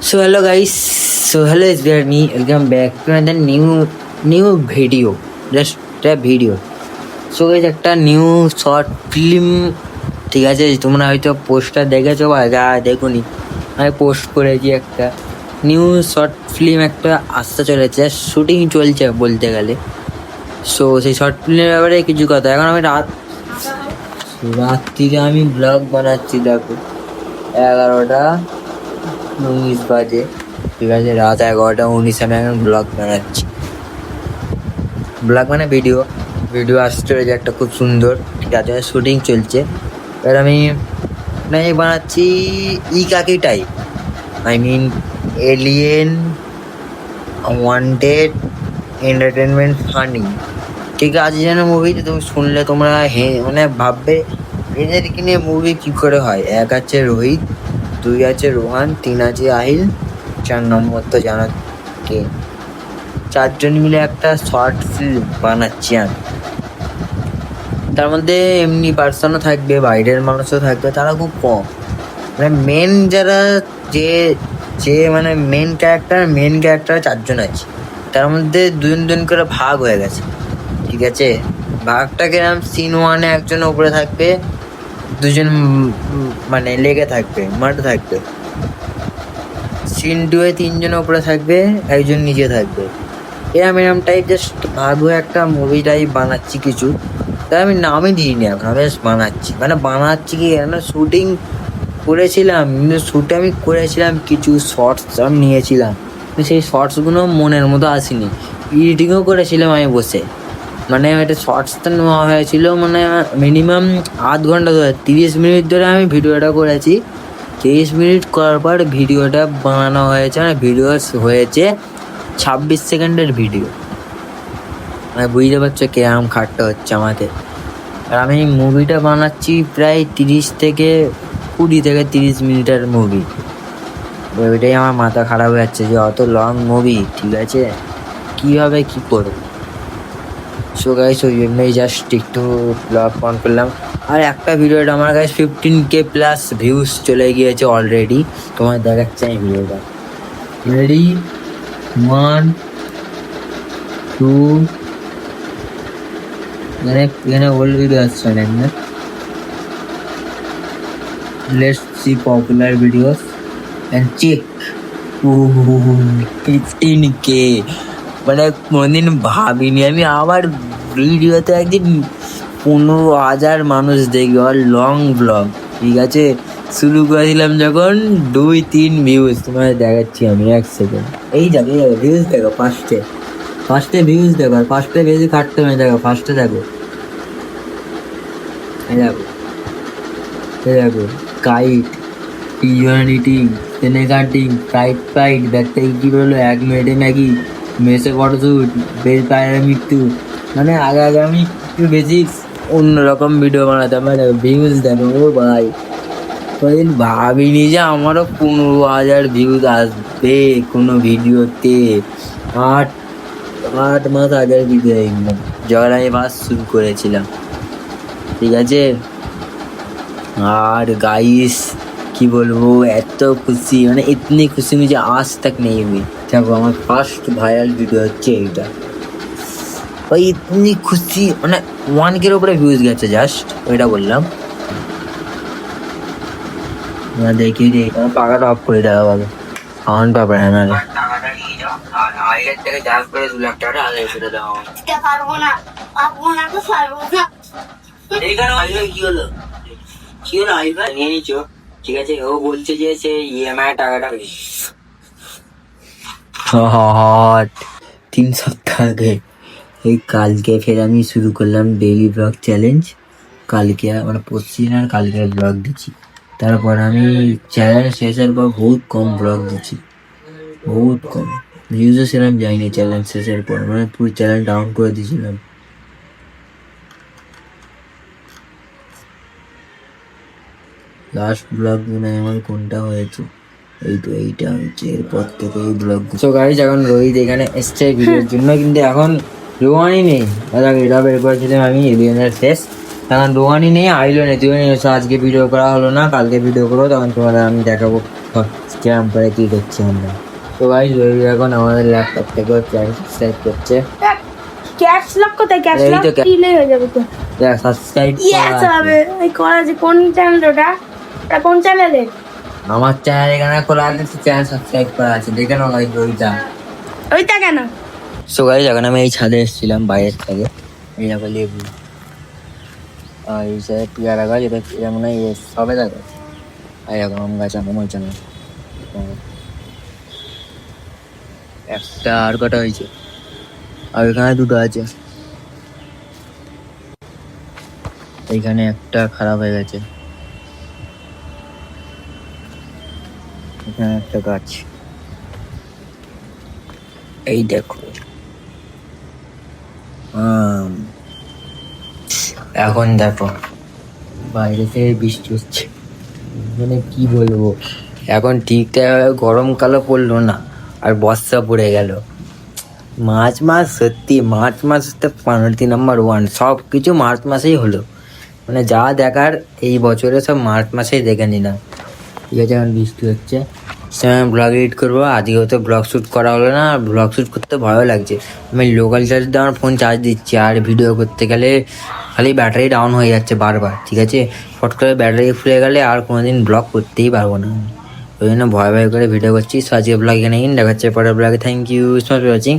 So hello guys, so hello it's me. Welcome back to another new video. Just a video. So guys একটা new short film, ঠিক আছে, তোমরা হয়তো poster দেখেছো বা দেখোনি, আমি পোস্ট করেছি একটা নিউ শর্ট ফিল্ম একটা আসতে চলেছে, শুটিং চলছে বলতে গেলে। সো সেই শর্ট ফিল্মের ব্যাপারে কিছু কথা। এখন আমি রাত্রিরে আমি ব্লগ বানাচ্ছি, দেখো 11:19 বাজে, ঠিক আছে, রাত 11:19 আমি এখন ব্লগ বানাচ্ছি। ব্লগ মানে ভিডিও আসতে রয়েছে একটা খুব সুন্দর, ঠিক আছে, শুটিং চলছে। এবার আমি বানাচ্ছি কাকি type, I mean alien wanted entertainment funny, ঠিক আছে যেন মুভিতে তুমি শুনলে তোমরা ভাববে এদেরকে নিয়ে মুভি কী করে হয়। এক আছে রোহিত, 2 আছে রোহান, 3 আছে আহিল, 4 নম্বর তো জানো কে। 4 জন মিলে একটা শর্ট ফিল্ম বানাচ্ছি আমি। তার মধ্যে এমনি পার্সনও থাকবে, বাইরের মানুষও থাকবে, তারা খুব কম। মেন যারা মেন ক্যারেক্টার 4 জন আছে, তার মধ্যে 2 করে ভাগ হয়ে গেছে, ঠিক আছে। ভাগটাকে সিন 1-এ একজন উপরে থাকবে, 2 জন লেগে থাকবে, মাঠে থাকবে। সিন 2-এ 3 জন উপরে থাকবে, 1 জন নিচে থাকবে। এরম টাইপ জাস্ট ভাগ হয়ে একটা মুভি টাইপ বানাচ্ছি কিছু। তাই আমি নামই দিইনি এখন, আমি জাস্ট বানাচ্ছি কি শুটিং করেছিলাম, কিন্তু শ্যুটে আমি করেছিলাম কিছু শর্টস আমি নিয়েছিলাম, সেই শর্টসগুলো মনের মতো আসেনি। এডিটিংও করেছিলাম আমি বসে, একটা শর্টসটা নেওয়া হয়েছিল মিনিমাম আধ ঘন্টা ধরে, 30 মিনিট ধরে আমি ভিডিওটা করেছি। 30 মিনিট করার পর ভিডিওটা বানানো হয়েছে, ভিডিও হয়েছে 26 সেকেন্ডের ভিডিও। বুঝতে পারছো কেরম খাটতে হচ্ছে আমাকে। আর আমি মুভিটা বানাচ্ছি প্রায় 20 থেকে 30 মিনিটের মুভি। ওইটাই আমার মাথা খারাপ হয়ে যাচ্ছে যে অত লং মুভি, ঠিক আছে, কীভাবে কী করবো। সো গাইস ওই জন্যই জাস্ট একটু ব্লগ অন করলাম। আর একটা ভিডিওটা আমার কাছে 15K প্লাস ভিউজ চলে গিয়েছে অলরেডি। তোমার দেখাচ্ছি আমি ভিডিওটা। রেডি, 1 2, এখানে ওল্ড ভিডিও আসছে অনেক না। Let's see popular videos and check. 15K, কোনোদিন ভাবিনি আমি আবার ভিডিওতে একদিন 15,000 মানুষ দেখবে, আর লং ব্লগ, ঠিক আছে। শুরু করেছিলাম যখন 2-3 ভিউজ, তোমায় দেখাচ্ছি আমি 1 সেকেন্ড। এই যাবে ভিউজ দেখো, ফার্স্টে ভিউজ দেখো, আর ফার্স্টে বেশি কাটতে হবে, দেখো ফার্স্টে দেখো, দেখো কাইট, পিজন ইটিং, টেনে কাটিং, ফ্রাইড ব্যাগটা কি বললো, 1 মিনিটে ম্যাগি, মেসে ফটোশ্যুট, বেশ পায়ের মৃত্যু। আগে আমি একটু বেশি অন্যরকম ভিডিও বানাতাম। দেখো ভিউজ দেখো, ও ভাই, কোনোদিন ভাবিনি যে আমারও 15,000 ভিউজ আসবে কোনো ভিডিওতে। 8 মাস আগের ভিডিও দেখলাম, যখন আমি ফার্স্ট শুরু করেছিলাম, ঠিক আছে। আর গাইস কি বলবো, এত খুশি, ইতনি খুশি মুঝে আজ তক নেই হুই। দেখো আমার ফার্স্ট ভাইরাল ভিডিও হচ্ছে এইটা, ওই ইতনি খুশি, 1K উপরে ভিউজ গেছে জাস্ট, ওইটা বললাম। দেখি রে, পাখাটা অফ করে দেওয়া ভালো, সাউন্ড পাবে না রে। টাকাটা নিয়ে যাও, আর আইলের থেকে যা করে 2 লাখ টাকা আগে সেটা দেওয়া পারবো না, তো পারবো না। এইখানে আইলে কি হলো আইবা নিয়ে নিচ্ছ, ঠিক আছে। ও বলছে যে সে EMI টাকাটা 3 সপ্তাহ আগে। এই কালকে ফের আমি শুরু করলাম ডেইলি ব্লগ চ্যালেঞ্জ। কালকে পরশুদিন আর কালকে ব্লগ দিচ্ছি। তারপর আমি চ্যালেঞ্জ শেষের পর বহুত কম ব্লগ দিচ্ছি, বহুত কম ভিউজও সেরকম যায়নি চ্যালেঞ্জ শেষের পর, পুরো চ্যানেল ডাউন করে দিয়েছিলাম। লাস্ট ব্লগ আমার কোনটা হয়েছে, এইটা হচ্ছে, এরপর থেকে এই ব্লগ। সো গাইস এখন রোহিত এখানে এসছে ভিডিওর জন্য, কিন্তু এখন রোহানই নেই। এটা বের করেছিলাম আমি এলিয়েনের শেষ, এখন রোহানই নেই, আইলো নেই, তুই আজকে ভিডিও করা হলো না, কালকে ভিডিও করবো, তখন তোমাদের আমি দেখাবো স্ক্যাম করে কি করছি আমরা। তো ভাই রবি এখন আমাদের ল্যাপটপ থেকেও সাবস্ক্রাইব করছে। ক্যাশ লক কোথায়? ক্যাশ এই লক তো দিলে হয়ে যাবে তো। সাবস্ক্রাইব ইয়েস হবে। এই করা আছে কোন চ্যানেল ওটা? ওটা কোন চ্যানেলে? আমার চ্যানেল এখানে খোলা আছে, চ্যানেল সাবস্ক্রাইব করা আছে, দেখে নাও ভাই ওইটা। ওইটা কেন? সো গাইস এখন আমি এই ছাদে এসেছিলাম বাইরের থেকে, এই দেখো লেবু আর এই সাইড পেয়ারা গাছ, এটা এটা মনে হয় সবেদা গাছ, আর এখন আম গাছ, আম হয়েছে না একটা, আর কটা হয়েছে, আর এখানে দুটো আছে, এইখানে একটা খারাপ হয়ে গেছে, এখানে একটা গাছ, এই দেখো আম। এখন দেখো বাইরে থেকে বৃষ্টি হচ্ছে, মানে কি বলবো, এখন ঠিকঠাক গরমকালও পড়লো না আর বর্ষা পড়ে গেল। মার্চ মাস, সত্যি মার্চ মাস হচ্ছে 15 নাম্বার 1, সব কিছু মার্চ মাসেই হলো, মানে যা দেখার এই বছরে সব মার্চ মাসেই দেখে নিলাম। ঠিক আছে, এখন বৃষ্টি হচ্ছে, আমি ব্লগ এডিট করবো, আজকেও তো ব্লগ শ্যুট করা হলো না, আর ব্লগ শ্যুট করতে ভয়ও লাগছে, আমি লোকাল চার্জ দিয়ে আমার ফোন চার্জ দিচ্ছি, আর ভিডিও করতে গেলে খালি ব্যাটারি ডাউন হয়ে যাচ্ছে বারবার। ঠিক আছে, ফট করে ব্যাটারি ফুলে গেলে আর কোনোদিন ব্লগ করতেই পারবো না, ওই জন্য ভয় ভয় করে ভিডিও করছি। সো আজকে ব্লগ এখানে দেখাচ্ছে পরের ব্লগে। Thank you so much for watching.